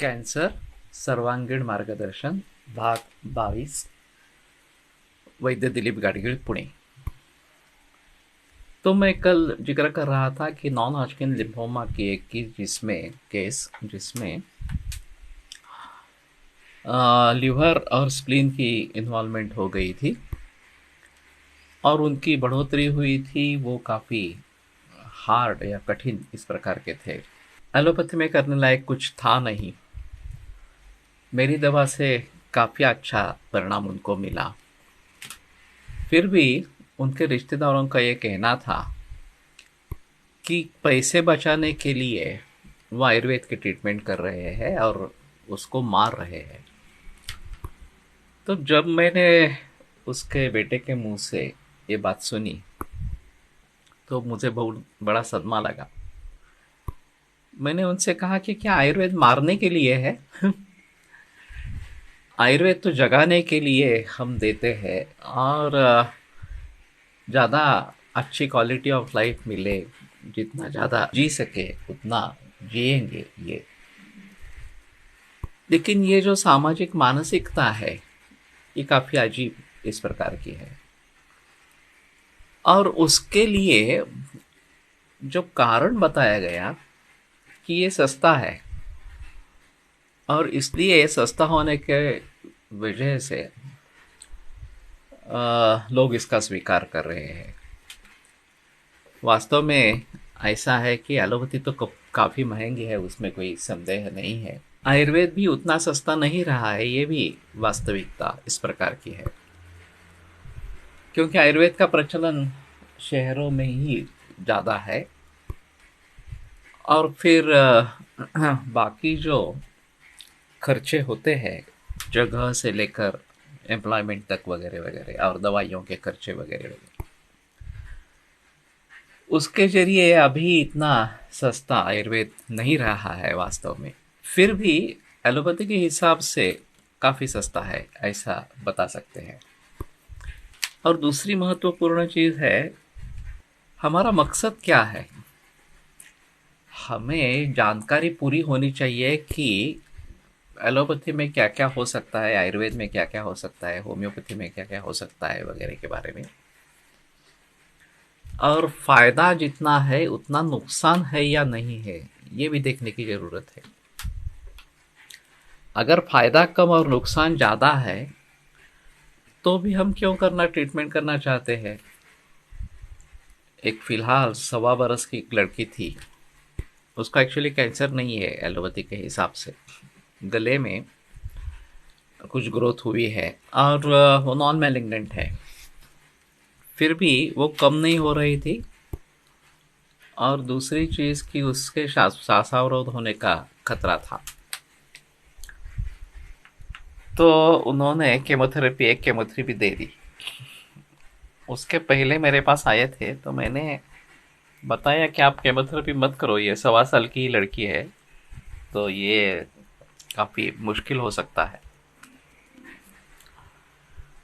Cancer सर्वांगीण मार्गदर्शन भाग 22 वैद्य दिलीप गाडगीळ पुणे। तो मैं कल जिक्र कर रहा था कि नॉन हॉजकिन लिम्फोमा की एक की जिसमें लिवर और स्प्लीन की इन्वॉल्वमेंट हो गई थी और उनकी बढ़ोतरी हुई थी। वो काफ़ी हार्ड या कठिन इस प्रकार के थे। एलोपैथी में करने लायक कुछ था नहीं। मेरी दवा से काफ़ी अच्छा परिणाम उनको मिला। फिर भी उनके रिश्तेदारों का ये कहना था कि पैसे बचाने के लिए वो आयुर्वेद के ट्रीटमेंट कर रहे हैं और उसको मार रहे हैं। तो जब मैंने उसके बेटे के मुंह से ये बात सुनी तो मुझे बहुत बड़ा सदमा लगा। मैंने उनसे कहा कि क्या आयुर्वेद मारने के लिए है? आयुर्वेद तो जगाने के लिए हम देते हैं और ज़्यादा अच्छी क्वालिटी ऑफ लाइफ मिले, जितना ज़्यादा जी सके उतना जिएंगे ये। लेकिन ये जो सामाजिक मानसिकता है ये काफ़ी अजीब इस प्रकार की है और उसके लिए जो कारण बताया गया कि ये सस्ता है और इसलिए ये सस्ता होने के वजह से लोग इसका स्वीकार कर रहे हैं। वास्तव में ऐसा है कि एलोपैथी तो काफ़ी महंगी है, उसमें कोई संदेह नहीं है। आयुर्वेद भी उतना सस्ता नहीं रहा है, ये भी वास्तविकता इस प्रकार की है, क्योंकि आयुर्वेद का प्रचलन शहरों में ही ज़्यादा है और फिर बाकी जो खर्चे होते हैं जगह से लेकर एम्प्लॉयमेंट तक वगैरह वगैरह और दवाइयों के खर्चे वगैरह वगैरह, उसके जरिए अभी इतना सस्ता आयुर्वेद नहीं रहा है वास्तव में। फिर भी एलोपैथी के हिसाब से काफ़ी सस्ता है, ऐसा बता सकते हैं। और दूसरी महत्वपूर्ण चीज़ है, हमारा मकसद क्या है। हमें जानकारी पूरी होनी चाहिए कि एलोपैथी में क्या क्या हो सकता है, आयुर्वेद में क्या क्या हो सकता है, होम्योपैथी में क्या क्या हो सकता है वगैरह के बारे में। और फायदा जितना है उतना नुकसान है या नहीं है ये भी देखने की ज़रूरत है। अगर फायदा कम और नुकसान ज़्यादा है तो भी हम क्यों ट्रीटमेंट करना चाहते हैं। एक फ़िलहाल 1.25 बरस की एक लड़की थी, उसका एक्चुअली कैंसर नहीं है एलोपैथी के हिसाब से, गले में कुछ ग्रोथ हुई है और वो नॉन मैलिग्नेंट है। फिर भी वो कम नहीं हो रही थी और दूसरी चीज़ कि उसके श्वासावरोध होने का खतरा था। तो उन्होंने एक केमोथेरेपी दे दी। उसके पहले मेरे पास आए थे तो मैंने बताया कि आप केमोथेरेपी मत करो, ये 1.25 साल की लड़की है तो ये काफ़ी मुश्किल हो सकता है।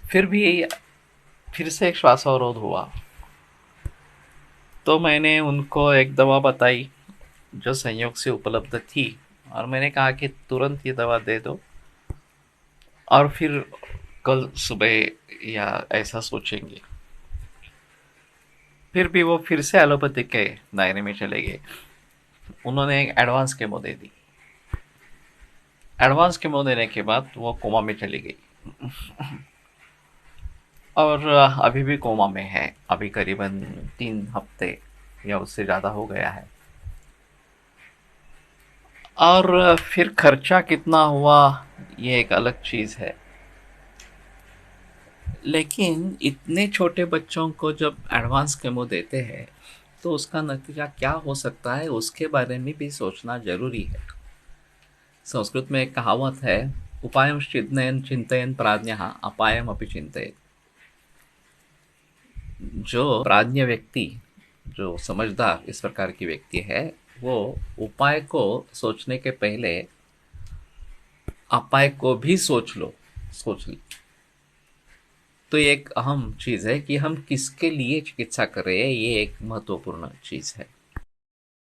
फिर से एक श्वासावरोध हुआ तो मैंने उनको एक दवा बताई जो संयोग से उपलब्ध थी और मैंने कहा कि तुरंत ये दवा दे दो और फिर कल सुबह या ऐसा सोचेंगे। फिर भी वो फिर से एलोपैथिक के दायरे में चले गए। उन्होंने एक एडवांस केमो दे दी। एडवांस केमो देने के बाद वो कोमा में चली गई और अभी भी कोमा में है। अभी करीबन 3 हफ्ते या उससे ज़्यादा हो गया है। और फिर खर्चा कितना हुआ ये एक अलग चीज़ है। लेकिन इतने छोटे बच्चों को जब एडवांस केमो देते हैं तो उसका नतीजा क्या हो सकता है उसके बारे में भी सोचना जरूरी है। संस्कृत में एक कहावत है, उपायं चिन्तयन् चिन्तयन् प्राज्ञः अपायम अपि चिन्तयेत्। जो प्राज्ञ व्यक्ति, जो समझदार इस प्रकार की व्यक्ति है, वो उपाय को सोचने के पहले अपाय को भी सोच ली। तो ये एक अहम चीज़ है कि हम किसके लिए चिकित्सा कर रहे हैं, ये एक महत्वपूर्ण चीज़ है।